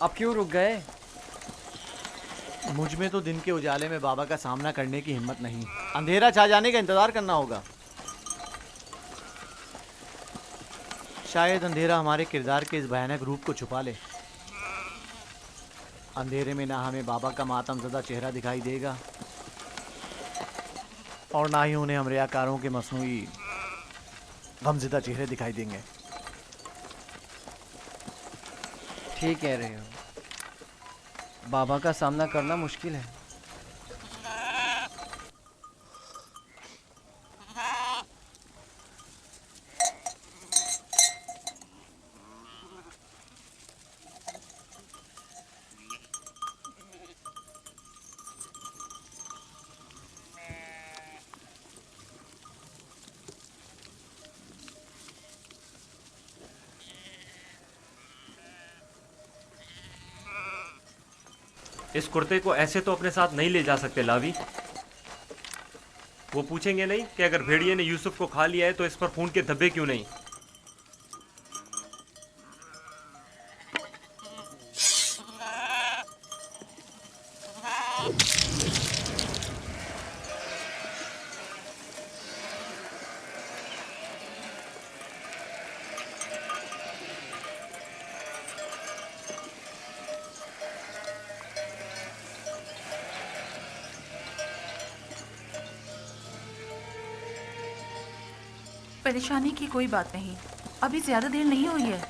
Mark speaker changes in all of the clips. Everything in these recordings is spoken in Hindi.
Speaker 1: अब क्यों रुक गए?
Speaker 2: मुझ में तो दिन के उजाले में बाबा का सामना करने की हिम्मत नहीं। अंधेरा छा जाने का इंतजार करना होगा। शायद अंधेरा हमारे किरदार के इस भयानक रूप को छुपा ले। अंधेरे में ना हमें बाबा का मातमज़दा चेहरा दिखाई देगा और ना ही उन्हें हम रियाकारों के मसनूई गमज़दा चेहरे दिखाई देंगे।
Speaker 1: ठीक कह रहे हो, बाबा का सामना करना मुश्किल है।
Speaker 3: इस कुर्ते को ऐसे तो अपने साथ नहीं ले जा सकते लावी। वो पूछेंगे नहीं कि अगर भेड़िए ने यूसुफ को खा लिया है तो इस पर खून के धब्बे क्यों नहीं।
Speaker 4: परेशानी की कोई बात नहीं, अभी ज्यादा देर नहीं हुई है।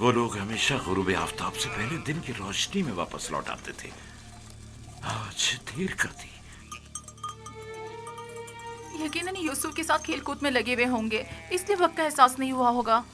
Speaker 5: वो लोग हमेशा गुरूब आफताब से पहले दिन की रोशनी में वापस लौट आते थे। आज देर कर दी।
Speaker 4: यकीनन यूसुफ के साथ खेलकूद में लगे हुए होंगे, इसलिए वक्त का एहसास नहीं हुआ होगा।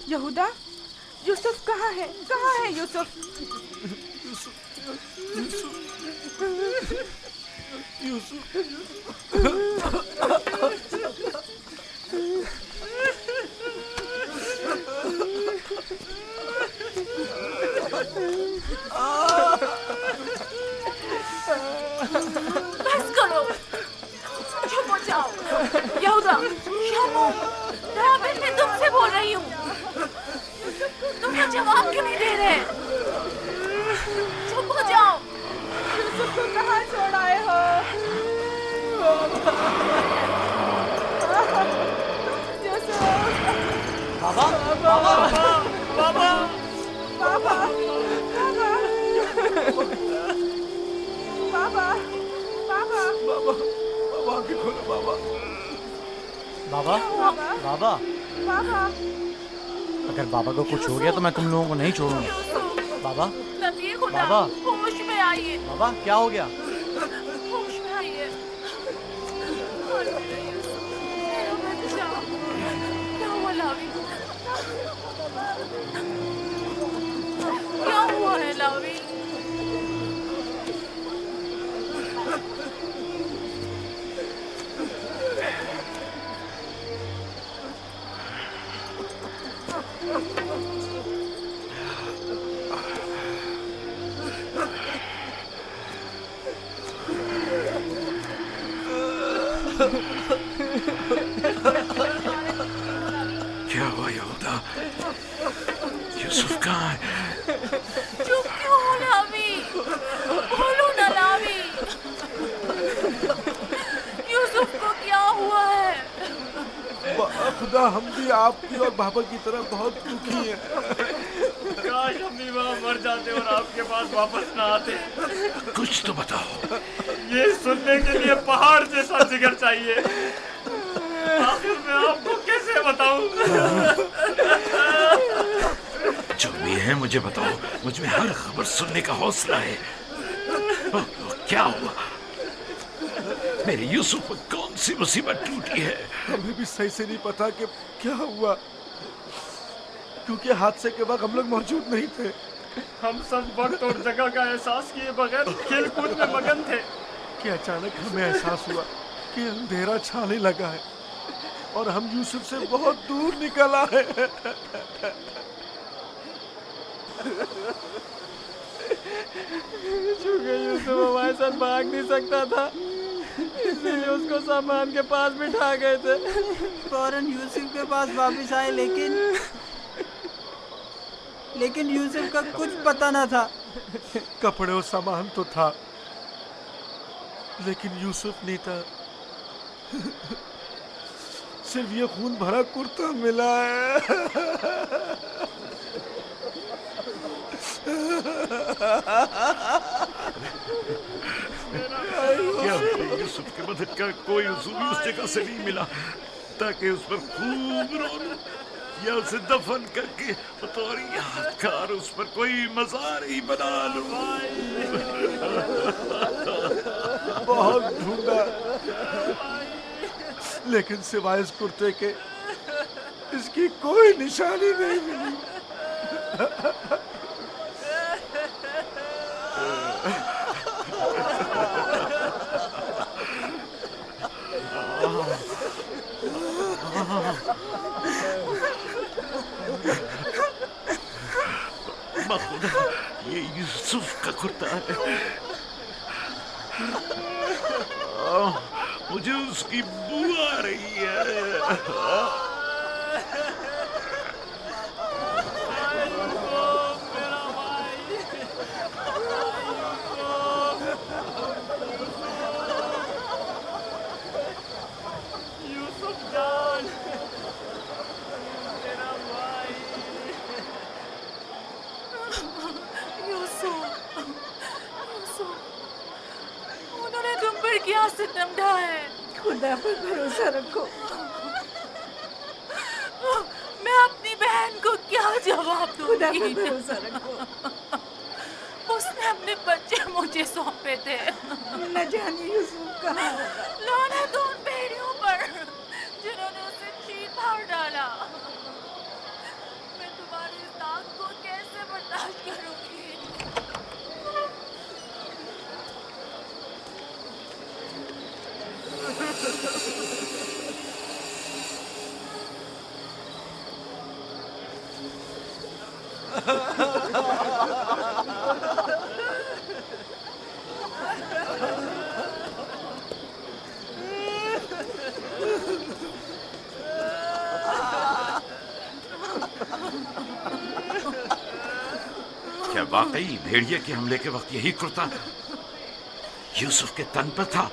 Speaker 6: यहूदा, यूसुफ कहाँ है? कहाँ है यूसुफ?
Speaker 4: बस करो, चुप हो जाओ। यहूदा, शामू, राबिन, मैं तुमसे बोल रही हूँ, तुम तो जवाब क्यों नहीं दे रहे? चुप हो जाओ।
Speaker 6: यूसुफ को कहाँ छोड़ आए हो? यूसुफ!
Speaker 2: बाबा, बाबा, बाबा,
Speaker 6: बाबा, बाबा, बाबा,
Speaker 5: बाबा, बाबा आंखें खोलो बाबा।
Speaker 2: बाबा, बाबा,
Speaker 6: बाबा,
Speaker 2: अगर बाबा को कुछ हो गया तो मैं तुम लोगों को नहीं छोड़ूंगा। बाबा,
Speaker 4: नबी खुदा,
Speaker 2: बाबा,
Speaker 4: होश में आइए।
Speaker 2: बाबा क्या हो गया?
Speaker 4: होश में आइए। मेरा बच्चा, क्या हुआ लावी? क्या हुआ?
Speaker 5: क्या हुआ यहूदा? यूसुफ कहाँ है?
Speaker 4: चुप क्यों हो लावी? बोलो ना लावी। यूसुफ को क्या हुआ है?
Speaker 7: खुदा, हम भी आपकी और बाबा की तरह बहुत दुखी हैं।
Speaker 3: काश हम भी वहाँ मर जाते और आपके पास वापस ना आते।
Speaker 5: कुछ तो बताओ।
Speaker 3: ये सुनने के लिए पहाड़ जैसा जिगर चाहिए। आखिर मैं आपको कैसे बताऊं?
Speaker 5: जो भी है मुझे बताओ, मुझ में हर खबर सुनने का हौसला है। क्या हुआ? मेरे यूसुफ पर कौन सी मुसीबत टूटी है?
Speaker 7: हमें भी सही से नहीं पता कि क्या हुआ, क्योंकि हादसे के वक्त हम लोग मौजूद नहीं थे।
Speaker 3: हम सब वक्त और जगह का एहसास किए बगैर खेल कूद में मगन थे
Speaker 7: कि अचानक हमें एहसास हुआ कि अंधेरा छाने लगा है और हम यूसुफ से बहुत दूर निकल आए।
Speaker 8: चूंकि यूसुफ हमारे साथ भाग नहीं सकता था, इसलिए उसको सामान के पास बिठा गए थे।
Speaker 9: फौरन यूसुफ के पास वापस आए, लेकिन यूसुफ का कुछ पता न था।
Speaker 7: कपड़े और सामान तो था, लेकिन यूसुफ नहीं था। सिर्फ ये खून भरा कुर्ता मिला है।
Speaker 5: क्या यूसुफ की मदद का कोई उसूल उस जगह से नहीं मिला ताकि उस पर खूब रो या उसे दफन करके बतौर यादगार उस पर कोई मजार ही बना लूं।
Speaker 7: बहुत ढूंढा, लेकिन सिवाय इस कुर्ते के इसकी कोई निशानी नहीं मिली।
Speaker 5: खुदा, ये यूसुफ का कुर्ता है। मुझे उसकी बू आ रही है।
Speaker 4: उन्होंने तुम पर क्या सितम ढाया है?
Speaker 6: खुदा पर भरोसा रखो।
Speaker 4: मैं अपनी बहन को क्या जवाब
Speaker 6: खुदा पर
Speaker 4: दूंगी?
Speaker 6: भरोसा रखो।
Speaker 4: उसने अपने बच्चे मुझे सौंपे थे।
Speaker 6: न जाने यूसुफ कहाँ होगा।
Speaker 4: लानत उन भेड़ियों पर जिन्होंने उसे चीर फाड़ डाला। मैं तुम्हारी इस आग को कैसे बर्दाश्त करूंगी?
Speaker 5: क्या वाकई भेड़िए के हमले के वक्त यही कुर्ता यूसुफ के तन पर था?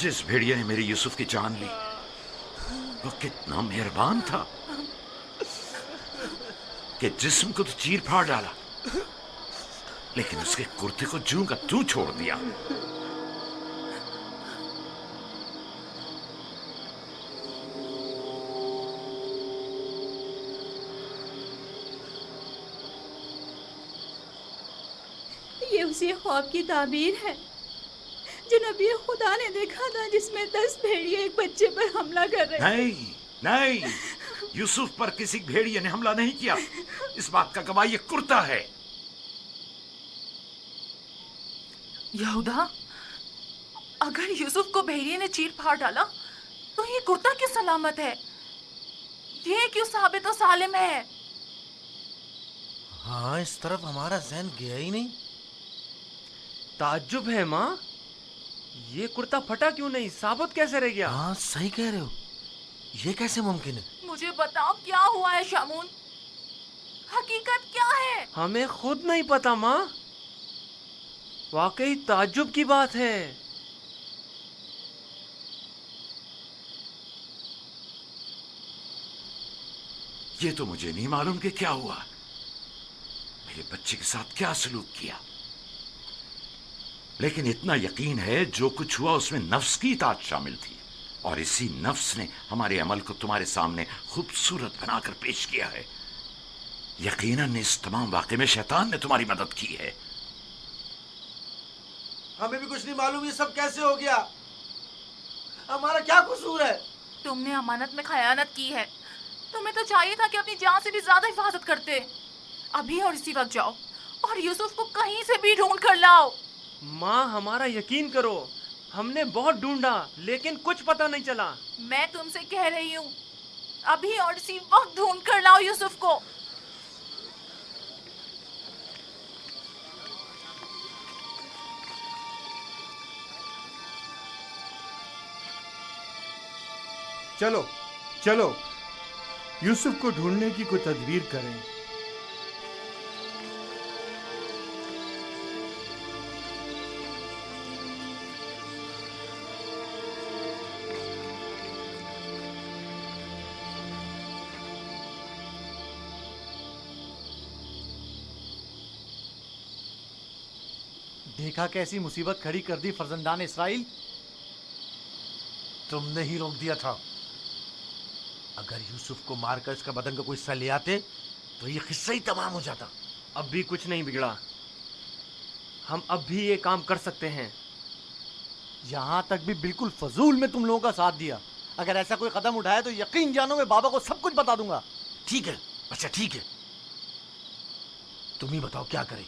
Speaker 5: जिस भेड़िए ने मेरी यूसुफ की जान ली वो कितना मेहरबान था कि जिस्म को तो चीर फाड़ डाला, लेकिन उसके कुर्ते को जूं का तू छोड़ दिया।
Speaker 6: ये उसी ख्वाब की ताबीर है जो नबी खुदा ने देखा था, जिसमें 10 भेड़िए एक बच्चे पर हमला कर रहे थे।
Speaker 5: नहीं नहीं, यूसुफ पर किसी भेड़िए ने हमला नहीं किया। इस बात का गवाह ये कुर्ता है।
Speaker 4: यहूदा, अगर यूसुफ को भेड़िए ने चीर फाड़ डाला तो ये कुर्ता क्यों सलामत है? ये क्यों साबित और सालिम है?
Speaker 10: हाँ, इस तरफ हमारा ज़हन गया ही नहीं।
Speaker 8: ताज्जुब है माँ, ये कुर्ता फटा क्यों नहीं, साबुत कैसे रह गया?
Speaker 7: हाँ सही कह रहे हो, ये कैसे मुमकिन है?
Speaker 4: मुझे बताओ क्या हुआ है शामून, हकीकत क्या है?
Speaker 8: हमें खुद नहीं पता माँ, वाकई ताज्जुब की बात है।
Speaker 5: ये तो मुझे नहीं मालूम कि क्या हुआ, मेरे बच्चे के साथ क्या सलूक किया, लेकिन इतना यकीन है जो कुछ हुआ उसमें नफ्स की इताअत शामिल थी, और इसी नफ्स ने हमारे अमल को तुम्हारे सामने खूबसूरत बनाकर पेश किया है। यकीनन इस तमाम वाक़े में शैतान ने तुम्हारी मदद की है।
Speaker 7: हमें भी कुछ नहीं मालूम ये सब कैसे हो गया, हमारा क्या कसूर है?
Speaker 4: तुमने अमानत में खयानत की है, तुम्हें तो चाहिए था कि अपनी जान से भी ज्यादा हिफाजत करते। अभी और इसी वक्त जाओ और यूसुफ को कहीं से भी ढूंढ कर लाओ।
Speaker 8: माँ हमारा यकीन करो, हमने बहुत ढूंढा लेकिन कुछ पता नहीं चला।
Speaker 4: मैं तुमसे कह रही हूँ, अभी और इसी वक्त ढूंढ कर लाओ यूसुफ को।
Speaker 7: चलो चलो यूसुफ को ढूंढने की कोई तदबीर करें।
Speaker 2: देखा कैसी मुसीबत खड़ी कर दी फर्जंदान इसराइल।
Speaker 7: तुमने ही रोक दिया था, अगर यूसुफ को मारकर इसका बदन का कोई हिस्सा ले आते तो ये किस्सा ही तमाम हो जाता।
Speaker 8: अब भी कुछ नहीं बिगड़ा, हम अब भी ये काम कर सकते हैं।
Speaker 2: यहाँ तक भी बिल्कुल फजूल में तुम लोगों का साथ दिया। अगर ऐसा कोई कदम उठाया तो यकीन जानो मैं बाबा को सब कुछ बता दूंगा।
Speaker 7: ठीक है, अच्छा ठीक है, तुम ही बताओ क्या करें,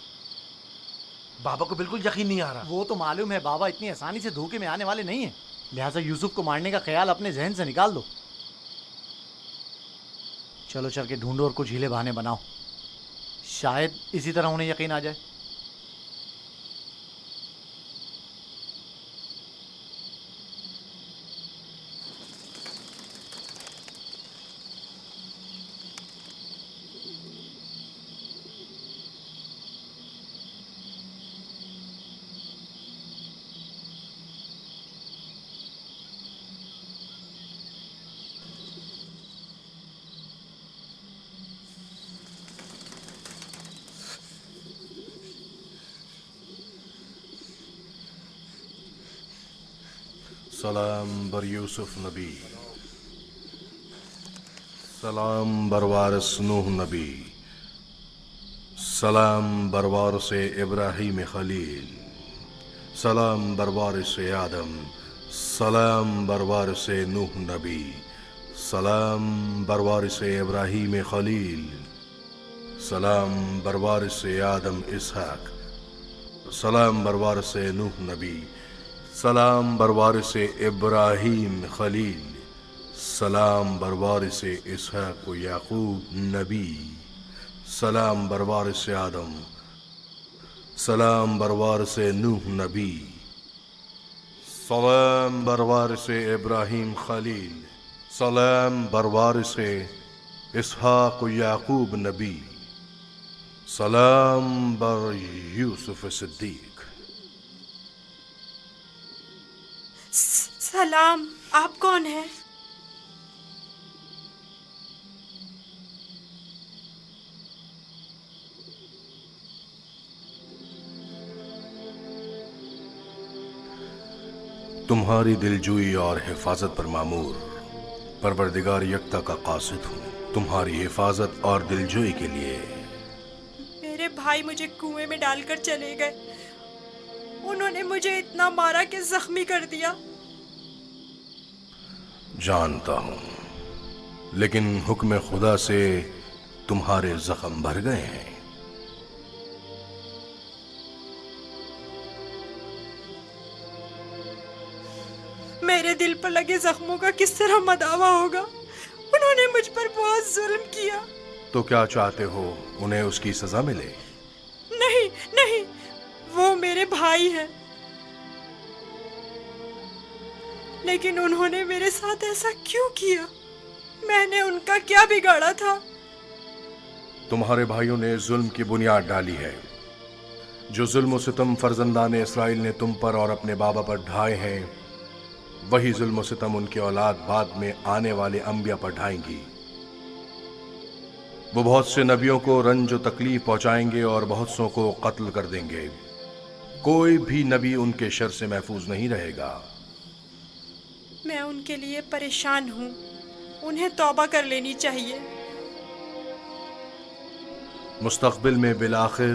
Speaker 7: बाबा को बिल्कुल यकीन नहीं आ रहा।
Speaker 2: वो तो मालूम है बाबा इतनी आसानी से धोखे में आने वाले नहीं है, लिहाजा यूसुफ को मारने का ख्याल अपने जहन से निकाल दो। चलो चल के ढूंढो और कुछ हीले बहाने बनाओ, शायद इसी तरह उन्हें यकीन आ जाए।
Speaker 10: सलाम बर यूसुफ नबी, सलाम बर वारिस नूह नबी, सलाम बर वारिस इब्राहीम खलील, सलाम बर वारिस आदम, सलाम बर वारिस नूह नबी, सलाम बर वारिस इब्राहीम खलील, सलाम बर वारिस आदम इसहाक, सलाम बर वारिस नूह नबी, सलाम बर वारिस इब्राहीम खलील, सलाम बर वारिस इसहाक व याकूब नबी, सलाम बर वारिस आदम, सलाम बर वारिस नूह नबी, सलाम बर वारिस इब्राहीम खलील, सलाम बर वारिस इसहाक व याकूब नबी, सलाम बर यूसुफ सिद्दीक।
Speaker 6: सलाम, आप कौन हैं?
Speaker 10: तुम्हारी दिलजोई और हिफाजत पर मामूर परवरदिगार यक्ता का कासिद हूँ। तुम्हारी हिफाजत और दिलजोई के लिए
Speaker 6: मेरे भाई मुझे कुएं में डालकर चले गए, उन्होंने मुझे इतना मारा कि जख्मी कर दिया।
Speaker 10: जानता हूँ, लेकिन हुक्म खुदा से तुम्हारे जख्म भर गए हैं।
Speaker 6: मेरे दिल पर लगे जख्मों का किस तरह मदावा होगा? उन्होंने मुझ पर बहुत जुल्म किया।
Speaker 10: तो क्या चाहते हो, उन्हें उसकी सजा मिले?
Speaker 6: नहीं नहीं, वो मेरे
Speaker 11: भाई हैं, लेकिन उन्होंने मेरे साथ ऐसा क्यों किया? मैंने उनका क्या बिगाड़ा था?
Speaker 10: तुम्हारे भाइयों ने जुल्म की बुनियाद डाली है। जो जुल्म सितम फर्जंदान इसराइल ने तुम पर और अपने बाबा पर ढाए हैं, वही जुल्म सितम उनकी औलाद बाद में आने वाले अंबिया पर ढाएंगी। वो बहुत से नबियों को रंज और तकलीफ पहुंचाएंगे और बहुत सौ को कत्ल कर देंगे। कोई भी नबी उनके शर से महफूज नहीं रहेगा।
Speaker 11: मैं उनके लिए परेशान हूँ, उन्हें तौबा कर लेनी चाहिए।
Speaker 10: मुस्तकबिल में बिलाखिर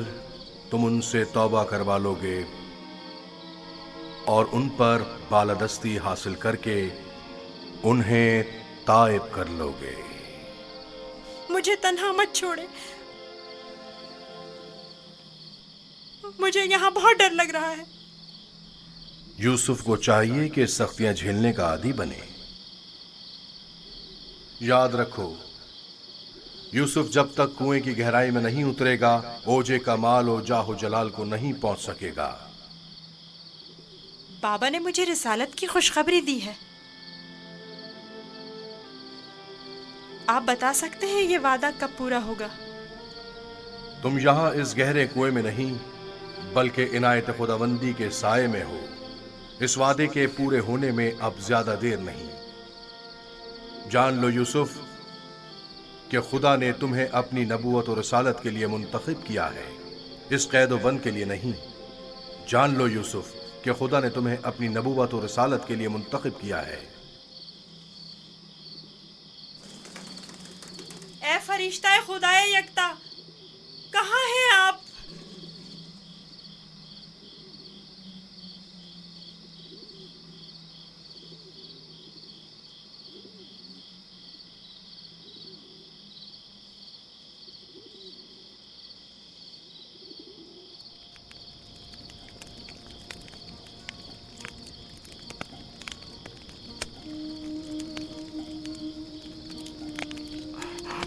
Speaker 10: तुम उनसे तौबा करवा लोगे और उन पर बालादस्ती हासिल करके उन्हें ताइब कर लोगे।
Speaker 11: मुझे तन्हा मत छोड़े, मुझे यहाँ बहुत डर लग रहा है।
Speaker 10: यूसुफ को चाहिए कि सख्तियां झेलने का आदी बने। याद रखो, यूसुफ जब तक कुएं की गहराई में नहीं उतरेगा, ओजे का माल और जाहो जलाल को नहीं पहुंच सकेगा।
Speaker 11: बाबा ने मुझे रिसालत की खुशखबरी दी है। आप बता सकते हैं ये वादा कब पूरा होगा?
Speaker 10: तुम यहां इस गहरे कुएं में नहीं, बल्कि इनायत खुदाबंदी के साए में हो। इस वादे के पूरे होने में अब ज्यादा देर नहीं। जान लो यूसुफ कि खुदा ने तुम्हें अपनी नबूवत और रिसालत के लिए मुंतखब किया है, इस कैद व बंद के लिए नहीं। जान लो यूसुफ कि खुदा ने तुम्हें अपनी नबूवत और रिसालत के लिए मुंतखब किया है।
Speaker 11: ए फरिश्ता खुदाए यकता, कहाँ हैं आप?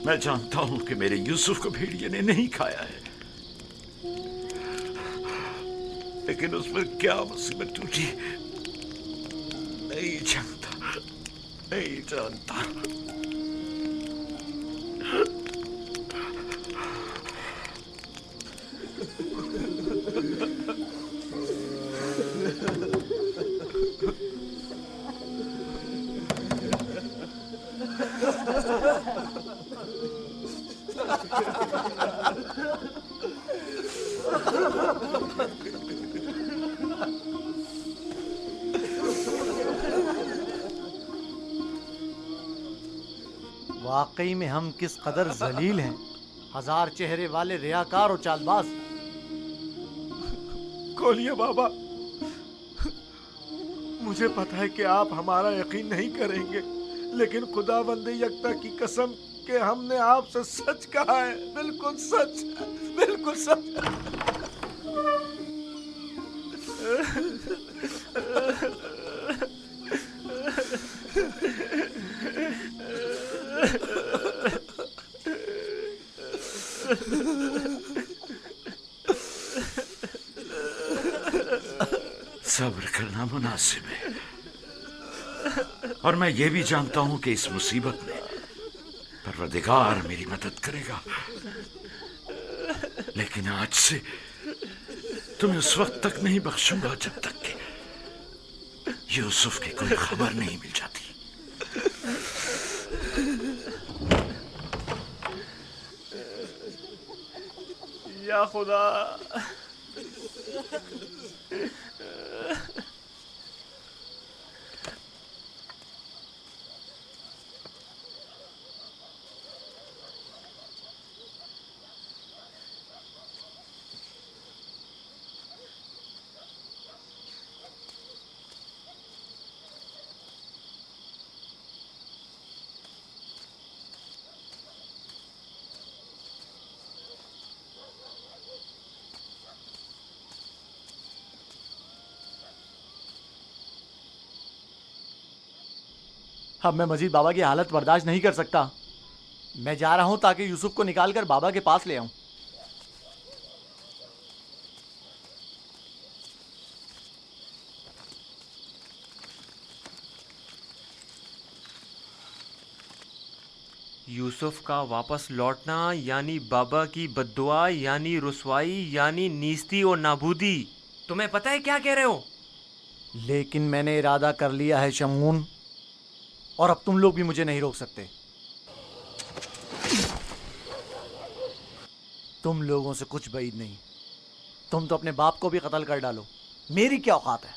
Speaker 5: मैं जानता हूं कि मेरे यूसुफ को भेड़िए ने नहीं खाया है, लेकिन उस पर क्या मुसीबत टूटी नहीं जानता, नहीं जानता।
Speaker 2: वाकई में हम किस कदर जलील हैं, हजार चेहरे वाले रियाकार और चालबाज।
Speaker 7: खोलिए बाबा, मुझे पता है कि आप हमारा यकीन नहीं करेंगे, लेकिन खुदावंद यकता की कसम कि हमने आपसे सच कहा है, बिल्कुल सच, बिल्कुल सच।
Speaker 5: सब्र करना मुनासिब है, और मैं ये भी जानता हूं कि इस मुसीबत में परवरदिगार मेरी मदद करेगा। लेकिन आज से तुम्हें उस वक्त तक नहीं बख्शूंगा जब तक कि यूसुफ की कोई खबर नहीं मिल जाती।
Speaker 8: या खुदा,
Speaker 2: अब मैं मजीद बाबा की हालत बर्दाश्त नहीं कर सकता। मैं जा रहा हूं ताकि यूसुफ को निकाल कर बाबा के पास ले आऊं।
Speaker 8: यूसुफ का वापस लौटना यानी बाबा की बद्दुआ यानी रुसवाई यानी नीस्ती और नाबूदी। तुम्हें पता है क्या कह रहे हो?
Speaker 2: लेकिन मैंने इरादा कर लिया है शमून, और अब तुम लोग भी मुझे नहीं रोक सकते। तुम लोगों से कुछ बैद नहीं। तुम तो अपने बाप को भी कत्ल कर डालो, मेरी क्या औकात है?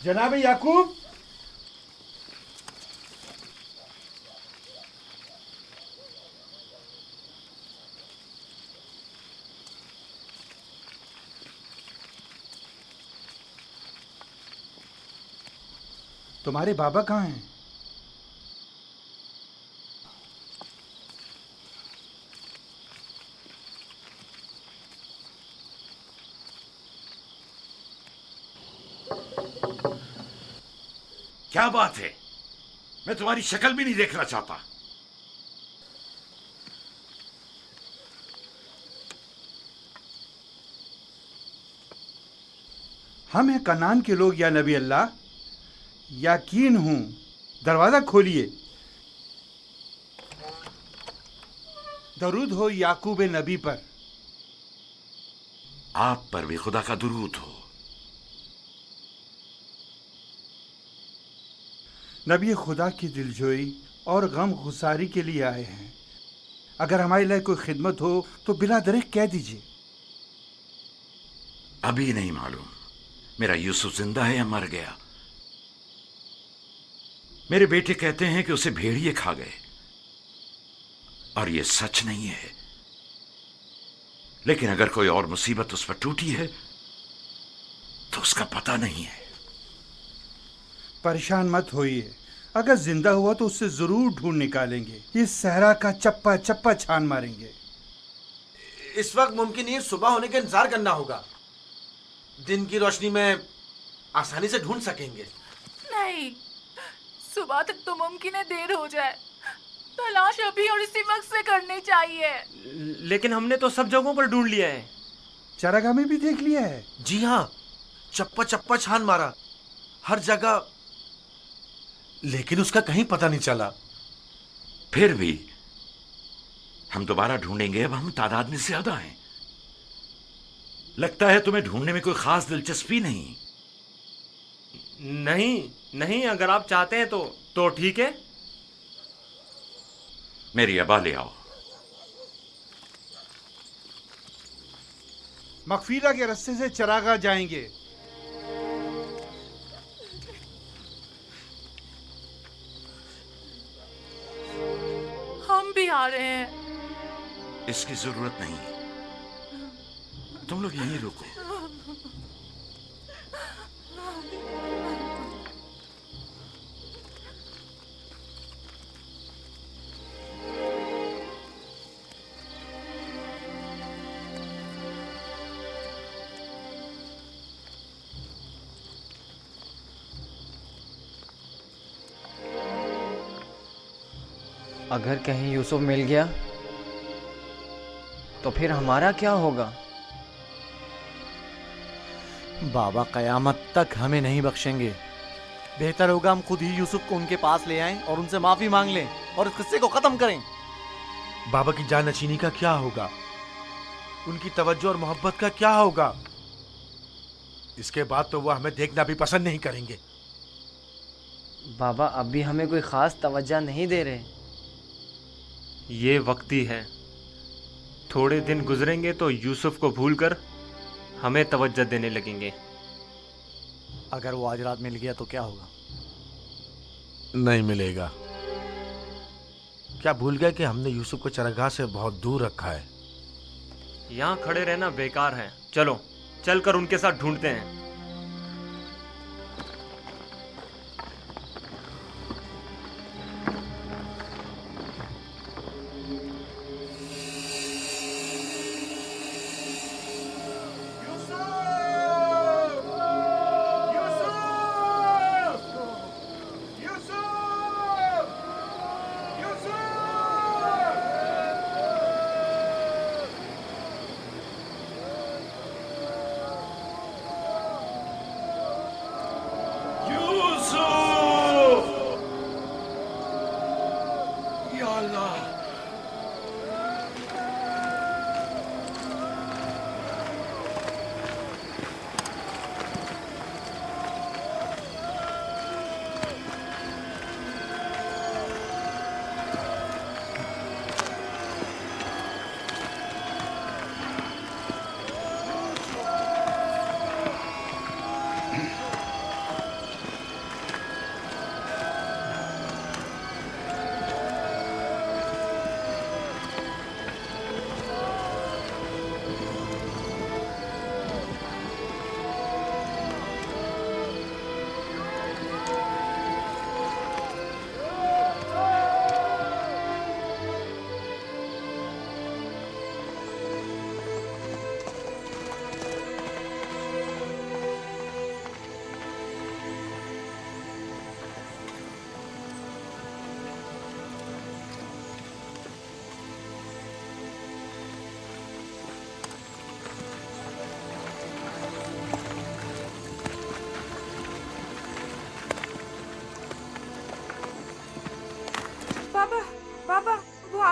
Speaker 7: जनाब याकूब, तुम्हारे बाबा कहाँ हैं?
Speaker 5: क्या बात है? मैं तुम्हारी शक्ल भी नहीं देखना चाहता।
Speaker 7: हम हैं कनान के लोग या नबी अल्लाह, यकीन हूं, दरवाजा खोलिए। दरूद हो याकूब नबी पर।
Speaker 5: आप पर भी खुदा का दुरूद हो।
Speaker 7: नबी खुदा की दिलजोई और गम गुसारी के लिए आए हैं। अगर हमारे लिए कोई खिदमत हो तो बिला दरेक कह दीजिए।
Speaker 5: अभी नहीं मालूम मेरा यूसुफ जिंदा है या मर गया। मेरे बेटे कहते हैं कि उसे भेड़िए खा गए, और यह सच नहीं है। लेकिन अगर कोई और मुसीबत उस पर टूटी है तो उसका पता नहीं है।
Speaker 7: परेशान मत होइए, अगर जिंदा हुआ तो उससे जरूर ढूंढ निकालेंगे। इस सहरा का चप्पा चप्पा छान मारेंगे।
Speaker 12: इस वक्त मुमकिन नहीं, सुबह होने का इंतजार करना होगा। दिन की रोशनी में आसानी से ढूंढ सकेंगे।
Speaker 4: नहीं, सुबह तक तो मुमकिन है देर हो जाए। तलाश अभी और इसी वक्त से करनी चाहिए।
Speaker 8: लेकिन हमने तो सब जगहों पर ढूंढ लिया है।
Speaker 7: चरागाह में भी देख लिया है।
Speaker 12: जी हाँ, चप्पा चप्पा छान मारा, हर जगह, लेकिन उसका कहीं पता नहीं चला।
Speaker 5: फिर भी हम दोबारा ढूंढेंगे। अब हम तादाद में ज्यादा हैं। लगता है तुम्हें ढूंढने में कोई खास दिलचस्पी नहीं।
Speaker 8: नहीं, अगर आप चाहते हैं तो ठीक है।
Speaker 5: मेरी अबा ले आओ।
Speaker 7: मगफीरा के रास्ते से चरागाह जाएंगे।
Speaker 4: हम भी आ रहे हैं।
Speaker 5: इसकी जरूरत नहीं, तुम लोग यहीं रुको।
Speaker 1: अगर कहीं यूसुफ मिल गया तो फिर हमारा क्या होगा?
Speaker 2: बाबा कयामत तक हमें नहीं बख्शेंगे। बेहतर होगा हम खुद ही यूसुफ को उनके पास ले आएं और उनसे माफी मांग लें और इस किस्से को खत्म करें।
Speaker 12: बाबा की जानशीनी का क्या होगा? उनकी तवज्जो और मोहब्बत का क्या होगा? इसके बाद तो वो हमें देखना भी पसंद नहीं करेंगे।
Speaker 1: बाबा अब भी हमें कोई खास तवज्जो नहीं दे रहे।
Speaker 8: ये वक्ती है, थोड़े दिन गुजरेंगे तो यूसुफ को भूलकर हमें तवज्जो देने लगेंगे।
Speaker 2: अगर वो आज रात मिल गया तो क्या होगा?
Speaker 12: नहीं मिलेगा। क्या भूल गए कि हमने यूसुफ को चरागाह से बहुत दूर रखा है?
Speaker 8: यहाँ खड़े रहना बेकार है। चलो चलकर उनके साथ ढूंढते हैं।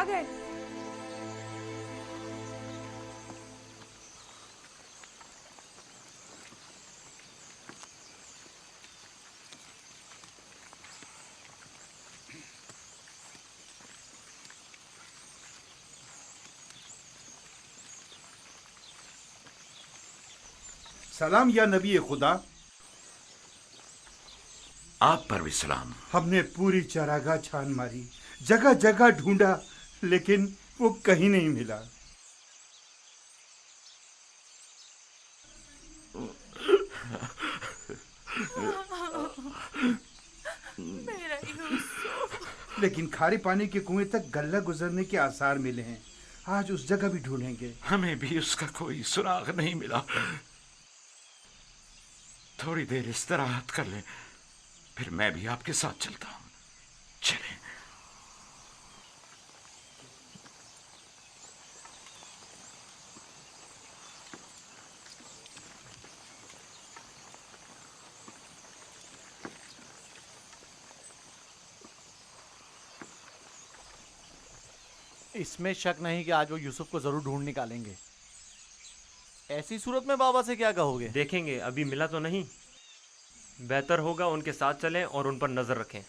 Speaker 11: आ गए।
Speaker 12: सलाम या नबी खुदा।
Speaker 5: आप पर भी सलाम।
Speaker 12: हमने पूरी चरागाह छान मारी, जगह जगह ढूंढा, लेकिन वो कहीं नहीं मिला।
Speaker 11: मेरा यूसुफ।
Speaker 12: लेकिन खारे पानी के कुएं तक गल्ला गुजरने के आसार मिले हैं। आज उस जगह भी ढूंढेंगे।
Speaker 5: हमें भी उसका कोई सुराग नहीं मिला। थोड़ी देर इस्तराहत कर लें, फिर मैं भी आपके साथ चलता हूं। चलें।
Speaker 2: इसमें शक नहीं कि आज वो यूसुफ को जरूर ढूंढ निकालेंगे। ऐसी सूरत में बाबा से क्या कहोगे?
Speaker 8: देखेंगे, अभी मिला तो नहीं। बेहतर होगा उनके साथ चलें और उन पर नजर रखें।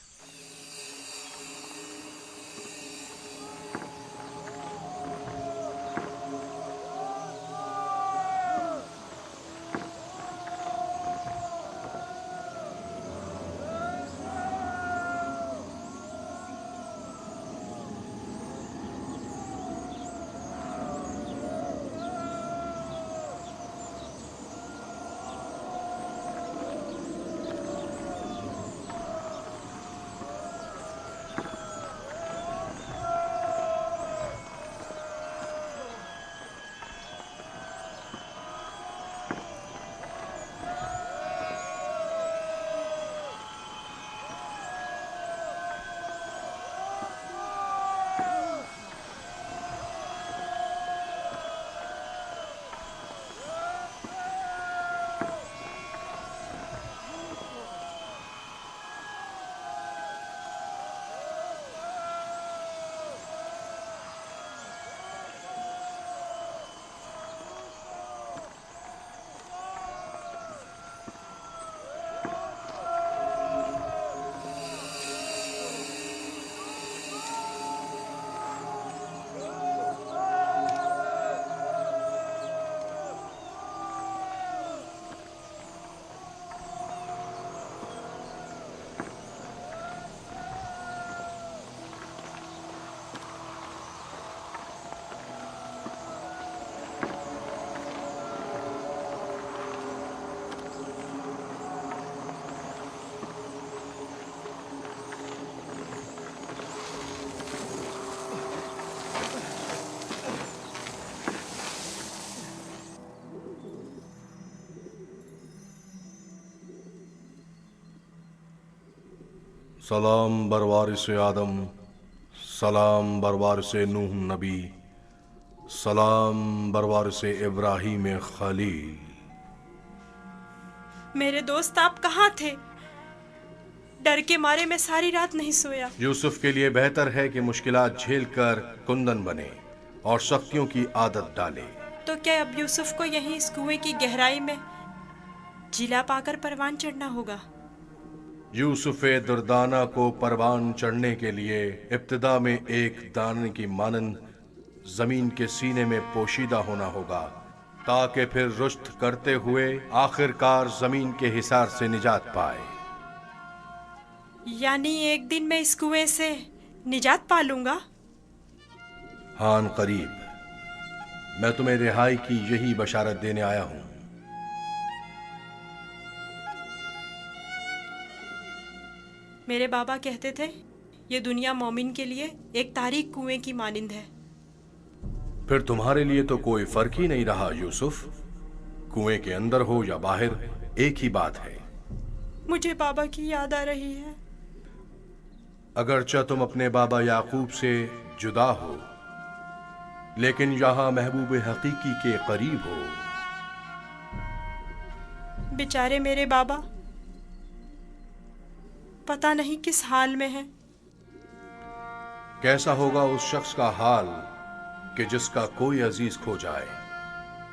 Speaker 10: सलाम बरवारिस आदम, सलाम बरवारिस नूह नबी, सलाम बरवारिस इब्राहीम खलील।
Speaker 11: मेरे दोस्त आप कहाँ थे? डर के मारे मैं सारी रात नहीं सोया।
Speaker 10: यूसुफ के लिए बेहतर है कि मुश्किलात झेल कर कुंदन बने और सख्तियों की आदत डाले।
Speaker 11: तो क्या अब यूसुफ को यहीं इस कुएं की गहराई में जिला पाकर परवान चढ़ना होगा?
Speaker 10: यूसुफ दुर्दाना को परवान चढ़ने के लिए इब्तिदा में एक दाने की मानंद जमीन के सीने में पोशीदा होना होगा, ताकि फिर रुश्त करते हुए आखिरकार जमीन के हिसार से निजात पाए।
Speaker 11: यानी एक दिन मैं इस कुएं से निजात पा लूंगा?
Speaker 10: हान करीब। मैं तुम्हें रिहाई की यही बशारत देने आया हूं।
Speaker 11: मेरे बाबा कहते थे ये दुनिया मोमिन के लिए एक तारीक कुएं की मानिंद है।
Speaker 10: फिर तुम्हारे लिए तो कोई फर्क ही नहीं रहा यूसुफ। कुएं के अंदर हो या बाहर, एक ही बात है।
Speaker 11: मुझे बाबा की याद आ रही है।
Speaker 10: अगरचा तुम अपने बाबा याकूब से जुदा हो, लेकिन यहां महबूब हकीकी के करीब हो।
Speaker 11: बेचारे मेरे बाबा पता नहीं किस हाल में हैं।
Speaker 10: कैसा होगा उस शख्स का हाल कि जिसका कोई अजीज खो जाए।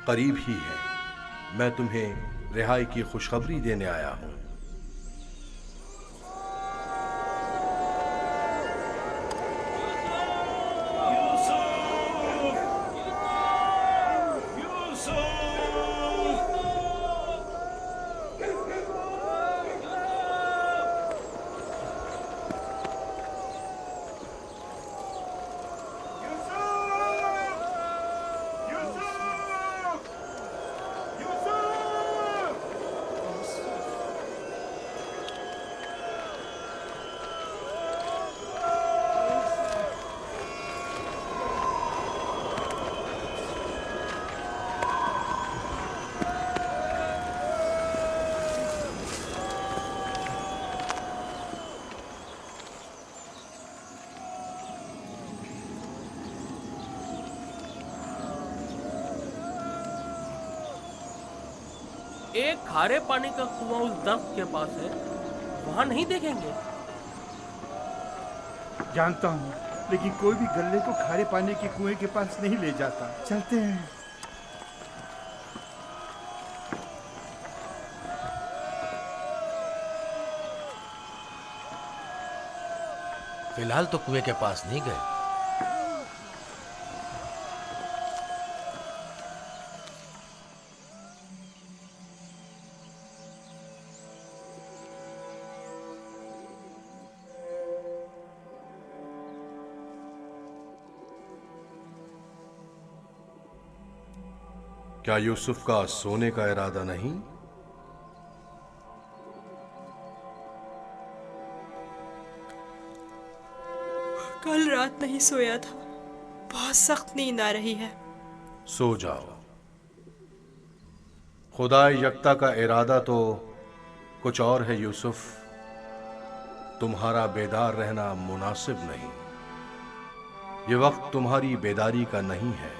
Speaker 10: करीब ही है, मैं तुम्हें रिहाई की खुशखबरी देने आया हूं।
Speaker 13: एक खारे पानी का कुआं उस दर्ख्त के पास है, वहां नहीं देखेंगे?
Speaker 14: जानता हूँ, लेकिन कोई भी गल्ले को खारे पानी के कुएं के पास नहीं ले जाता। चलते हैं।
Speaker 12: फिलहाल तो कुएं के पास नहीं गए।
Speaker 10: क्या यूसुफ का सोने का इरादा नहीं?
Speaker 11: कल रात नहीं सोया था, बहुत सख्त नींद आ रही है।
Speaker 10: सो जाओ। खुदा यकता का इरादा तो कुछ और है यूसुफ। तुम्हारा बेदार रहना मुनासिब नहीं। ये वक्त तुम्हारी बेदारी का नहीं है।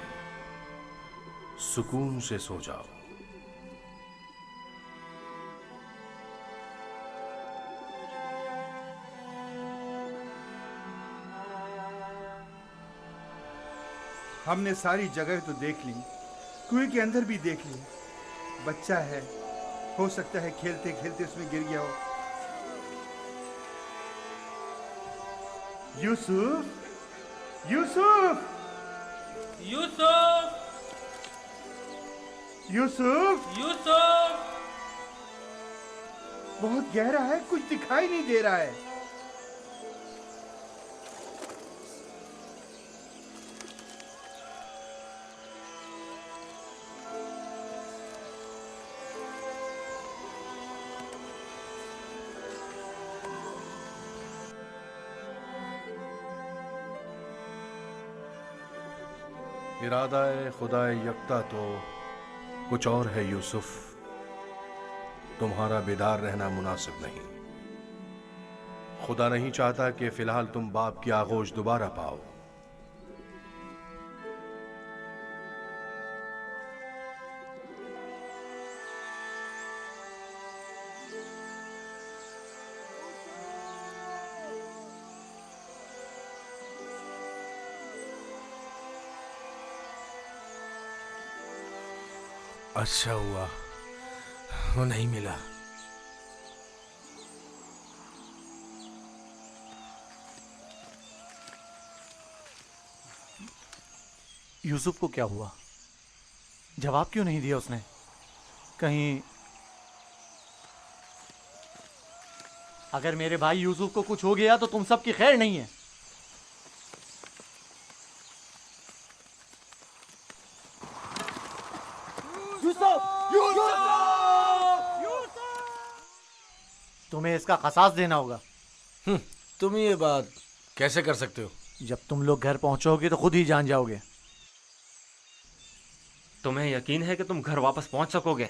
Speaker 10: सुकून से सो जाओ।
Speaker 14: हमने सारी जगह तो देख ली, कुएं के अंदर भी देख ली। बच्चा है, हो सकता है खेलते खेलते उसमें गिर गया हो। यूसुफ, यूसुफ,
Speaker 13: यूसुफ,
Speaker 14: यूसुफ,
Speaker 13: यूसुफ।
Speaker 14: बहुत गहरा है, कुछ दिखाई नहीं दे रहा है।
Speaker 10: इरादा खुदा यकता तो कुछ और है यूसुफ। तुम्हारा बेदार रहना मुनासिब नहीं। खुदा नहीं चाहता कि फिलहाल तुम बाप की आगोश दोबारा पाओ।
Speaker 12: अच्छा हुआ वो नहीं मिला।
Speaker 2: यूसुफ को क्या हुआ? जवाब क्यों नहीं दिया उसने? कहीं अगर मेरे भाई यूसुफ को कुछ हो गया तो तुम सबकी खैर नहीं है। तुम्हें इसका खसास देना होगा।
Speaker 12: तुम ये बात कैसे कर सकते हो?
Speaker 2: जब तुम लोग घर पहुंचोगे तो खुद ही जान जाओगे।
Speaker 8: तुम्हें यकीन है कि तुम घर वापस पहुंच सकोगे?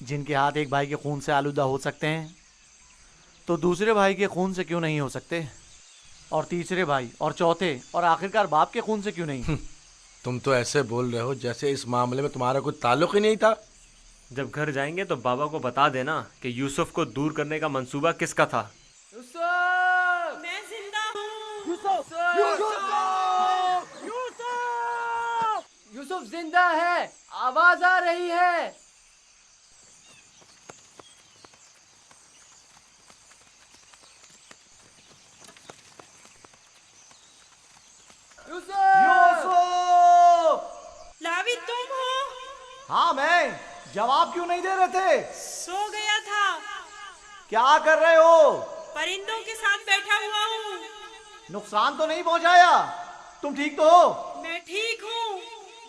Speaker 2: जिनके हाथ एक भाई के खून से आलूदा हो सकते हैं तो दूसरे भाई के खून से क्यों नहीं हो सकते? और तीसरे भाई और चौथे और आखिरकार बाप के खून से क्यों नहीं?
Speaker 12: तुम तो ऐसे बोल रहे हो जैसे इस मामले में तुम्हारा कोई ताल्लुक ही नहीं था।
Speaker 8: जब घर जाएंगे तो बाबा को बता देना कि यूसुफ को दूर करने का मंसूबा किसका था।
Speaker 11: मैं
Speaker 1: यूसुफ जिंदा है, आवाज आ रही है।
Speaker 11: लावी तुम हो?
Speaker 2: हाँ मैं। जवाब क्यों नहीं दे रहे थे?
Speaker 11: सो गया था।
Speaker 2: क्या कर रहे हो?
Speaker 11: परिंदों के साथ बैठा हुआ हूँ।
Speaker 2: नुकसान तो नहीं पहुंचाया? तुम ठीक तो हो?
Speaker 11: मैं ठीक हूँ,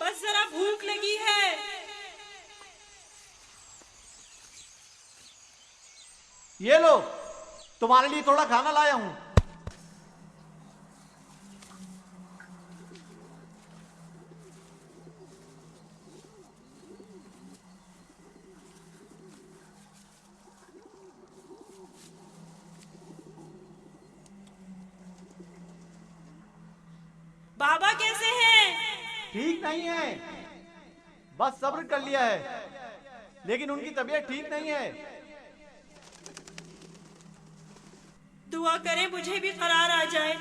Speaker 11: बस जरा भूख लगी है।
Speaker 2: ये लो, तुम्हारे लिए थोड़ा खाना लाया हूं।
Speaker 11: बाबा कैसे हैं?
Speaker 2: ठीक नहीं है, बस सब्र कर लिया है, लेकिन उनकी तबीयत ठीक नहीं है।
Speaker 11: दुआ करें मुझे भी करार आ जाए।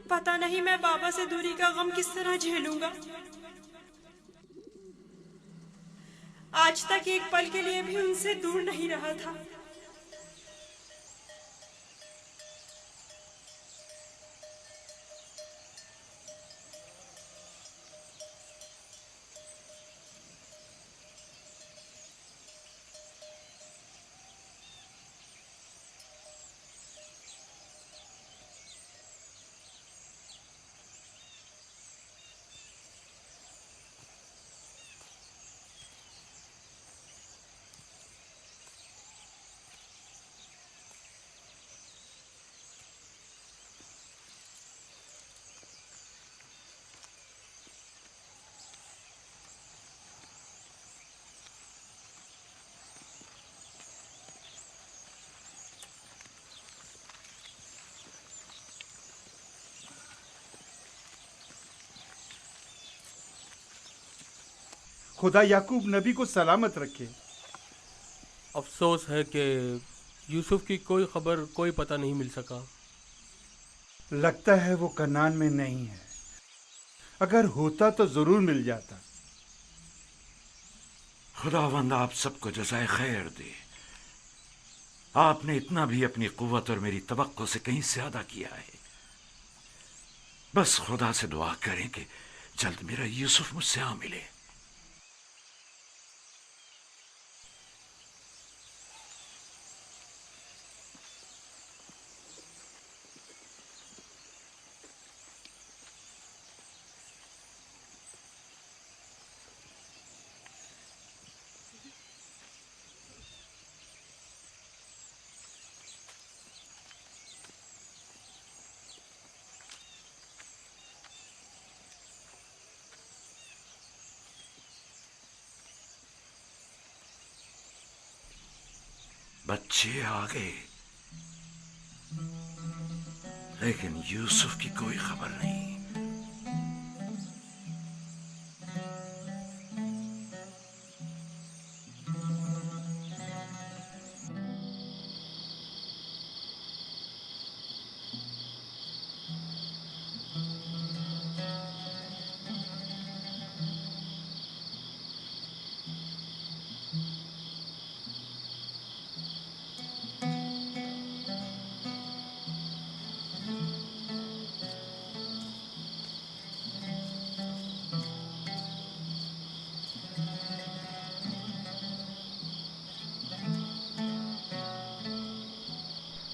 Speaker 11: पता नहीं मैं बाबा से दूरी का गम किस तरह झेलूंगा। आज तक एक पल के लिए भी उनसे दूर नहीं रहा था।
Speaker 14: खुदा याकूब नबी को सलामत रखे।
Speaker 13: अफसोस है कि यूसुफ की कोई खबर, कोई पता नहीं मिल सका।
Speaker 14: लगता है वो कनान में नहीं है। अगर होता तो जरूर मिल जाता।
Speaker 5: खुदावंद आप सबको जज़ाए खैर दे। आपने इतना भी अपनी कुव्वत और मेरी तवक्को से कहीं ज्यादा किया है। बस खुदा से दुआ करें कि जल्द मेरा यूसुफ मुझसे आ मिले। बच्चे आ गए, लेकिन यूसुफ की कोई खबर नहीं।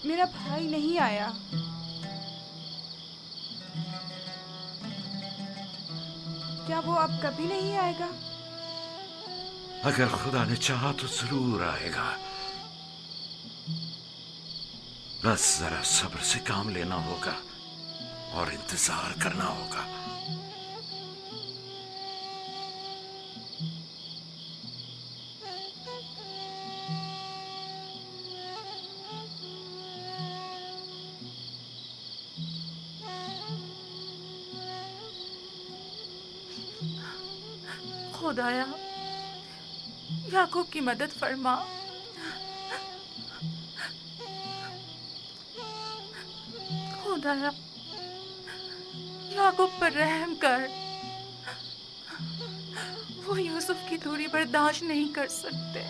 Speaker 15: मेरा भाई नहीं आया। क्या वो अब कभी नहीं आएगा?
Speaker 5: अगर खुदा ने चाहा तो जरूर आएगा। बस जरा सब्र से काम लेना होगा और इंतजार करना होगा।
Speaker 4: खुदाया, याकूब की मदद फरमा। खुदाया याकूब पर रहम कर। वो यूसुफ की दूरी बर्दाश्त नहीं कर सकते।